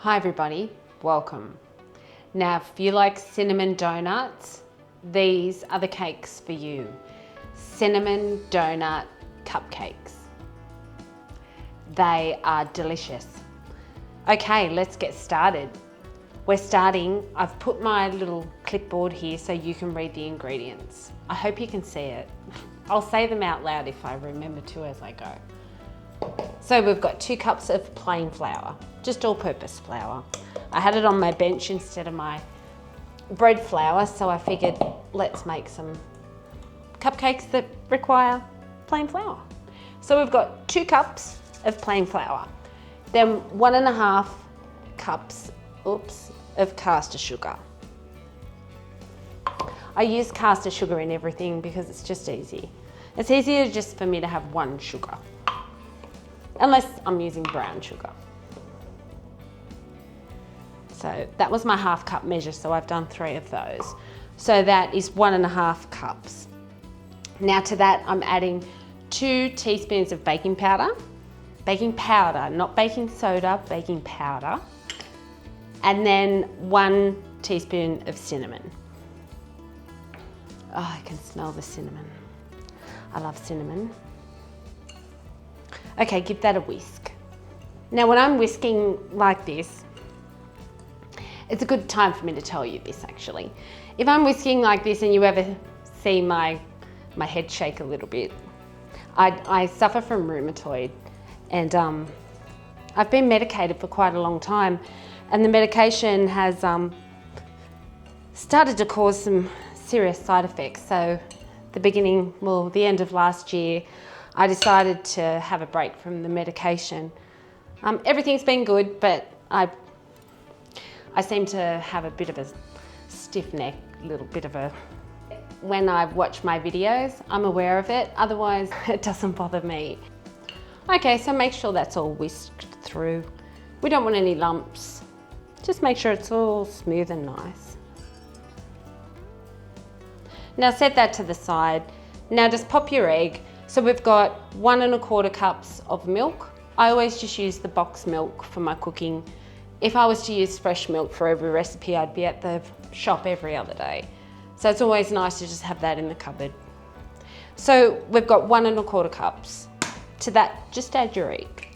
Hi everybody, welcome. Now if you like cinnamon donuts, these are the cakes for you. Cinnamon donut cupcakes. They are delicious. Okay, let's get started. We're starting, I've put my little clipboard here so you can read the ingredients. I hope you can see it. I'll say them out loud if I remember to as I go. So we've got 2 cups of plain flour, just all-purpose flour. I had it on my bench instead of my bread flour, so I figured let's make some cupcakes that require plain flour. So we've got 2 cups of plain flour, then 1.5 cups, of caster sugar. I use caster sugar in everything because it's just easy. It's easier just for me to have 1 sugar, unless I'm using brown sugar. So that was my 1/2 cup measure, so I've done 3 of those. So that is 1.5 cups. Now to that I'm adding 2 teaspoons of baking powder. Baking powder, not baking soda, baking powder. And then 1 teaspoon of cinnamon. Oh, I can smell the cinnamon. I love cinnamon. Okay, give that a whisk. Now when I'm whisking like this, it's a good time for me to tell you this actually. If I'm whisking like this and you ever see my head shake a little bit, I suffer from rheumatoid and I've been medicated for quite a long time, and the medication has started to cause some serious side effects. So the end of last year, I decided to have a break from the medication. Everything's been good, but I seem to have a bit of a stiff neck, when I watch my videos, I'm aware of it, otherwise it doesn't bother me. Okay, so make sure that's all whisked through. We don't want any lumps. Just make sure it's all smooth and nice. Now set that to the side. Now just pop your egg. So we've got 1.25 cups of milk. I always just use the box milk for my cooking. If I was to use fresh milk for every recipe, I'd be at the shop every other day. So it's always nice to just have that in the cupboard. So we've got 1.25 cups. To that, just add your egg.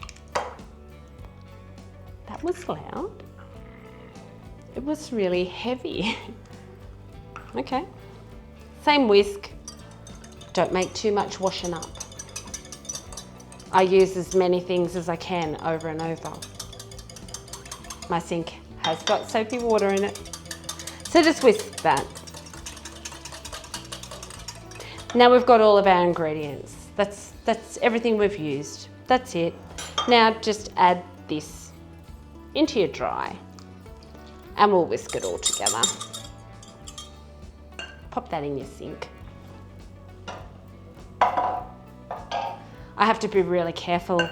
That was loud. It was really heavy. Okay. Same whisk. Don't make too much washing up. I use as many things as I can over and over. My sink has got soapy water in it. So just whisk that. Now we've got all of our ingredients. That's everything we've used. That's it. Now just add this into your dry and we'll whisk it all together. Pop that in your sink. I have to be really careful.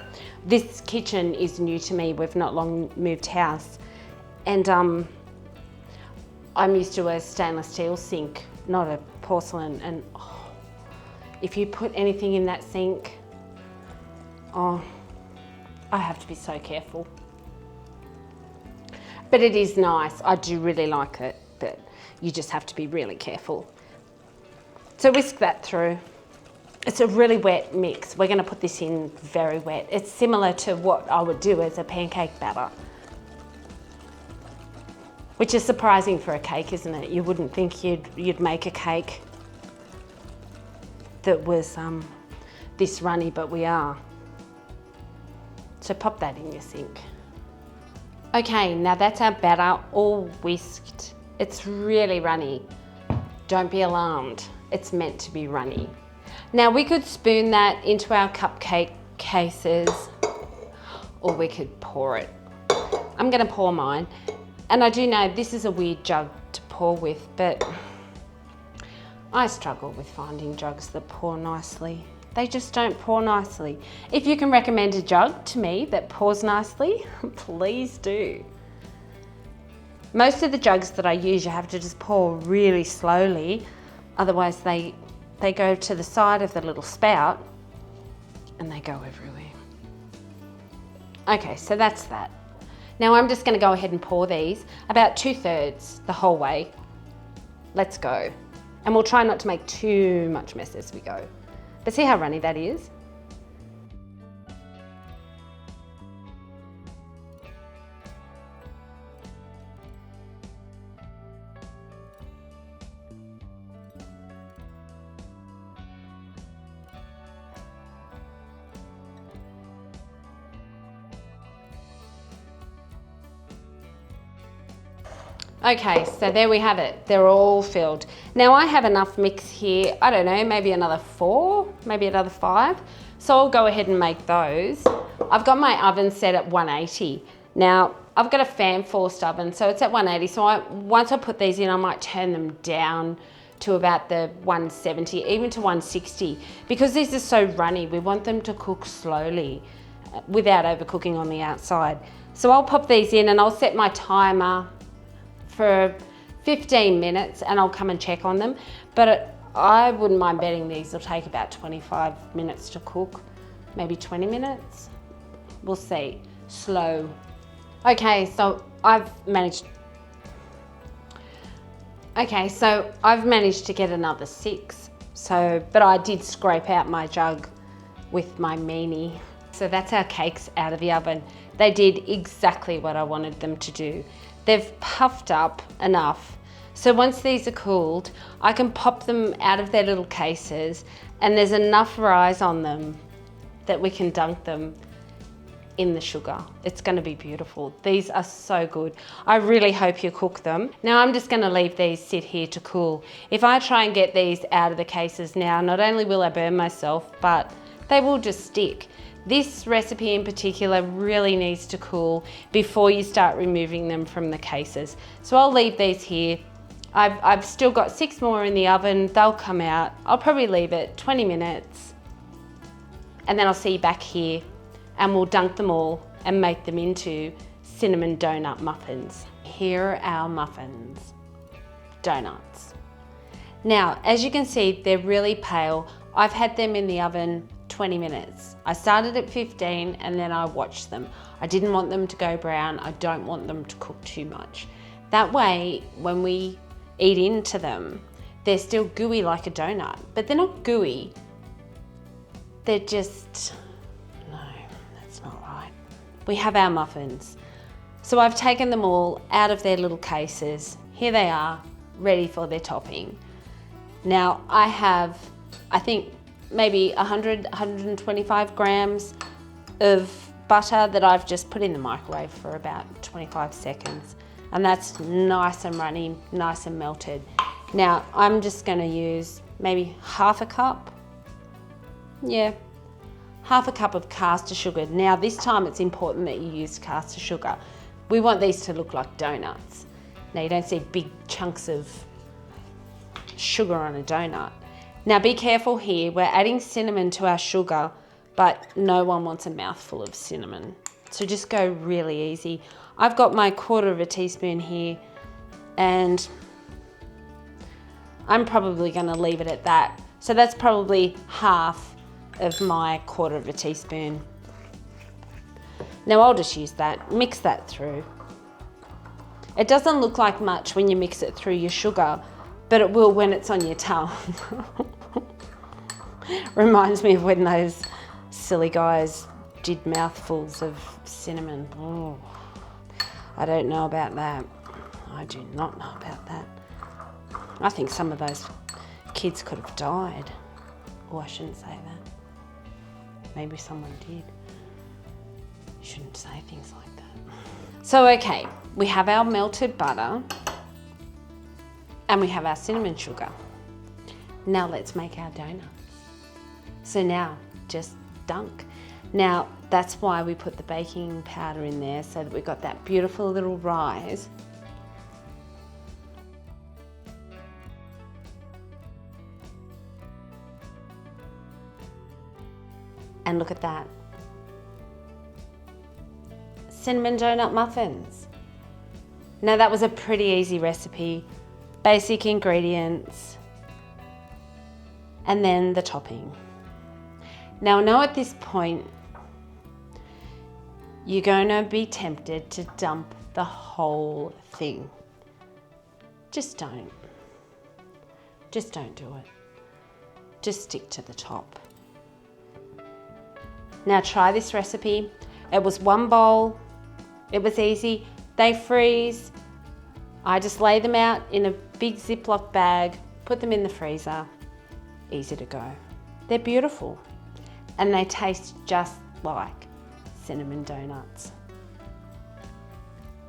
This kitchen is new to me. We've not long moved house, and I'm used to a stainless steel sink, not a porcelain, and if you put anything in that sink, I have to be so careful. But it is nice. I do really like it, but you just have to be really careful. So whisk that through. It's a really wet mix. We're going to put this in very wet. It's similar to what I would do as a pancake batter, which is surprising for a cake, isn't it? You wouldn't think you'd make a cake that was this runny, but we are. So pop that in your sink. Okay, now that's our batter all whisked. It's really runny. Don't be alarmed. It's meant to be runny. Now we could spoon that into our cupcake cases, or we could pour it. I'm gonna pour mine. And I do know this is a weird jug to pour with, but I struggle with finding jugs that pour nicely. They just don't pour nicely. If you can recommend a jug to me that pours nicely, please do. Most of the jugs that I use, you have to just pour really slowly, otherwise they go to the side of the little spout and they go everywhere. Okay, so that's that. Now I'm just going to go ahead and pour these about 2/3 the whole way. Let's go. And we'll try not to make too much mess as we go. But see how runny that is? Okay, so there we have it. They're all filled. Now I have enough mix here, I don't know, maybe another 4, maybe another 5. So I'll go ahead and make those. I've got my oven set at 180. Now I've got a fan forced oven, so it's at 180. So once I put these in, I might turn them down to about the 170, even to 160. Because these are so runny, we want them to cook slowly without overcooking on the outside. So I'll pop these in and I'll set my timer for 15 minutes and I'll come and check on them. But I wouldn't mind betting these will take about 25 minutes to cook, maybe 20 minutes. We'll see, slow. Okay, so I've managed to get another 6. But I did scrape out my jug with my meanie. So that's our cakes out of the oven. They did exactly what I wanted them to do. They've puffed up enough. So once these are cooled, I can pop them out of their little cases and there's enough rise on them that we can dunk them in the sugar. It's going to be beautiful. These are so good. I really hope you cook them. Now I'm just going to leave these sit here to cool. If I try and get these out of the cases now, not only will I burn myself, but they will just stick. This recipe in particular really needs to cool before you start removing them from the cases. So I'll leave these here. I've still got 6 more in the oven. They'll come out. I'll probably leave it 20 minutes and then I'll see you back here and we'll dunk them all and make them into cinnamon donut muffins. Here are our muffins, donuts. Now, as you can see, they're really pale. I've had them in the oven 20 minutes. I started at 15 and then I watched them. I didn't want them to go brown. I don't want them to cook too much. That way, when we eat into them, they're still gooey like a donut, but they're not gooey. They're just, no, that's not right. We have our muffins. So I've taken them all out of their little cases. Here they are, ready for their topping. Now I have, I think, maybe 125 grams of butter that I've just put in the microwave for about 25 seconds. And that's nice and runny, nice and melted. Now I'm just gonna use maybe half a cup. Yeah, half a cup of caster sugar. Now this time it's important that you use caster sugar. We want these to look like donuts. Now you don't see big chunks of sugar on a donut. Now be careful here, we're adding cinnamon to our sugar, but no one wants a mouthful of cinnamon. So just go really easy. I've got my 1/4 teaspoon here and I'm probably gonna leave it at that. So that's probably half of my 1/4 teaspoon. Now I'll just use that, mix that through. It doesn't look like much when you mix it through your sugar, but it will when it's on your tongue. Reminds me of when those silly guys did mouthfuls of cinnamon. Oh, I don't know about that. I do not know about that. I think some of those kids could have died. Oh, I shouldn't say that. Maybe someone did. You shouldn't say things like that. So, okay, we have our melted butter and we have our cinnamon sugar. Now let's make our donuts. So now just dunk. Now that's why we put the baking powder in there, so that we've got that beautiful little rise. And look at that. Cinnamon donut muffins. Now that was a pretty easy recipe. Basic ingredients. And then the topping. Now I know at this point, you're going to be tempted to dump the whole thing. Just don't. Just don't do it. Just stick to the top. Now try this recipe. It was one bowl. It was easy. They freeze. I just lay them out in a big Ziploc bag, put them in the freezer. Easy to go. They're beautiful. And they taste just like cinnamon donuts.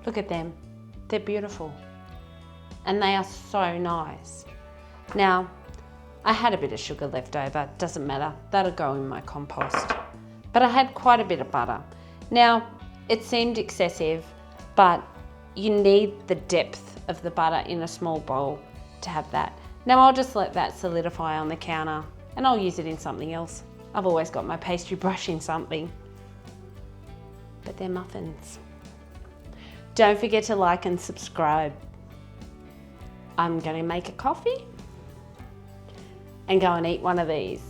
Look at them. They're beautiful. And they are so nice. Now, I had a bit of sugar left over. Doesn't matter. That'll go in my compost. But I had quite a bit of butter. Now, it seemed excessive, but you need the depth of the butter in a small bowl to have that. Now I'll just let that solidify on the counter and I'll use it in something else. I've always got my pastry brush in something. But they're muffins. Don't forget to like and subscribe. I'm going to make a coffee and go and eat one of these.